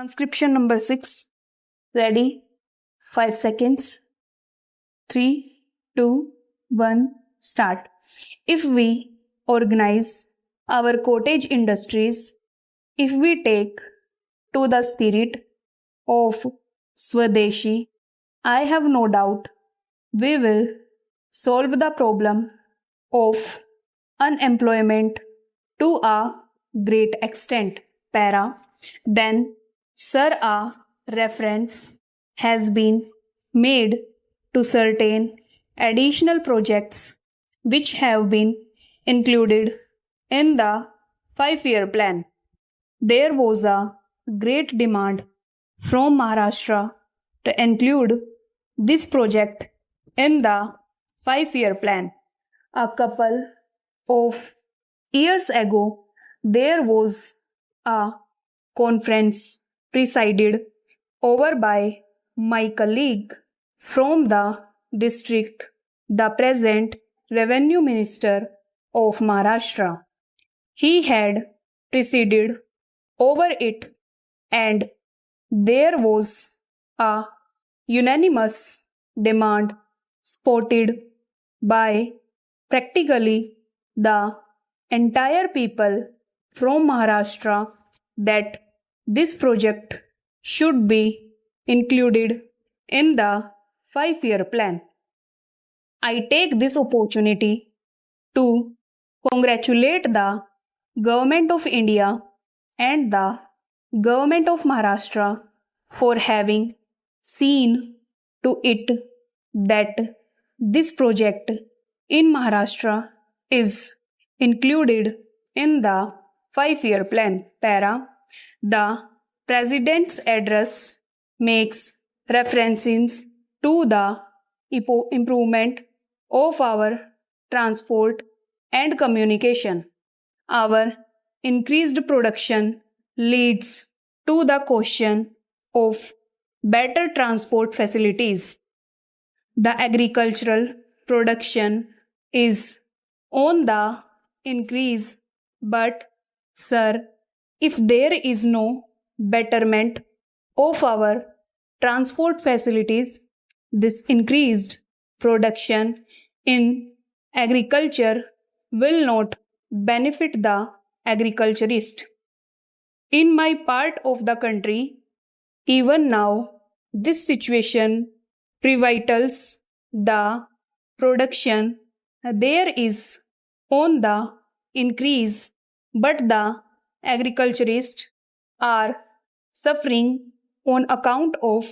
Transcription number 6. Ready? 5 seconds. 3, 2, 1, start. If we organize our cottage industries, if we take to the spirit of Swadeshi, I have no doubt we will solve the problem of unemployment to a great extent. Para. Then, Sir, a reference has been made to certain additional projects which have been included in the 5-year plan. There was a great demand from Maharashtra to include this project in the 5-year plan. A couple of years ago, there was a conference presided over by my colleague from the district, the present Revenue Minister of Maharashtra. He had presided over it, and there was a unanimous demand supported by practically the entire people from Maharashtra that this project should be included in the 5-year plan. I take this opportunity to congratulate the Government of India and the Government of Maharashtra for having seen to it that this project in Maharashtra is included in the 5-year plan. Para. The President's address makes references to the improvement of our transport and communication. Our increased production leads to the question of better transport facilities. The agricultural production is on the increase, but, sir, if there is no betterment of our transport facilities, this increased production in agriculture will not benefit the agriculturist. In my part of the country, even now, this situation preventals the production. There is on the increase, but the agriculturists are suffering on account of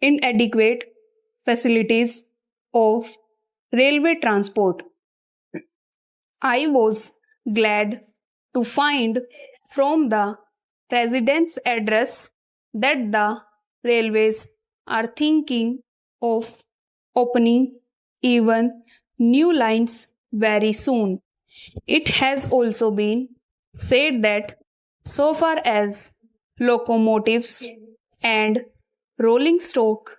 inadequate facilities of railway transport. I was glad to find from the President's address that the railways are thinking of opening even new lines very soon. It has also been said that so far as locomotives and rolling stock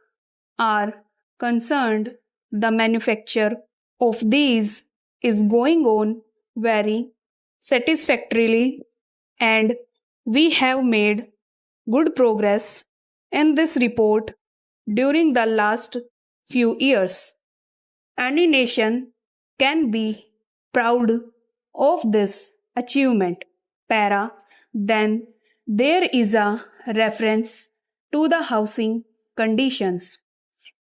are concerned, the manufacture of these is going on very satisfactorily, and we have made good progress in this report during the last few years. Any nation can be proud of this achievement. Para. Then there is a reference to the housing conditions.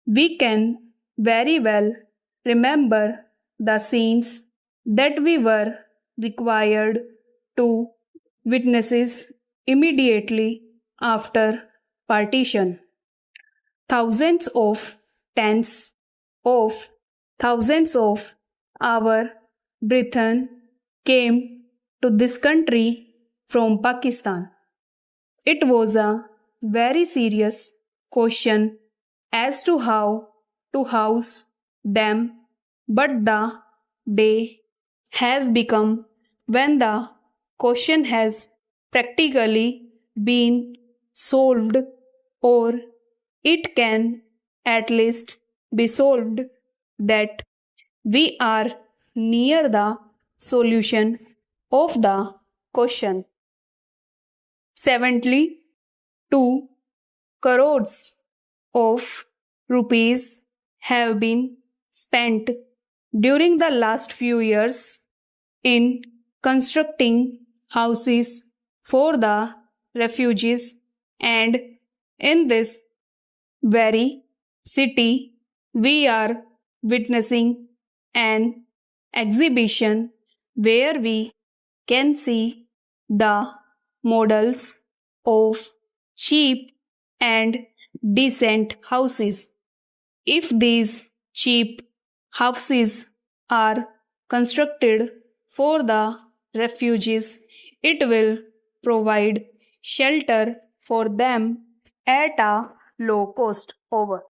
We can very well remember the scenes that we were required to witness immediately after partition. Thousands of tens of thousands of our brethren came to this country from Pakistan. It was a very serious question as to how to house them, but the day has become when the question has practically been solved, or it can at least be solved, that we are near the solution of the question. Seventhly, 2 crores of rupees have been spent during the last few years in constructing houses for the refugees, and in this very city we are witnessing an exhibition where we can see the models of cheap and decent houses. If these cheap houses are constructed for the refugees, it will provide shelter for them at a low cost. Over.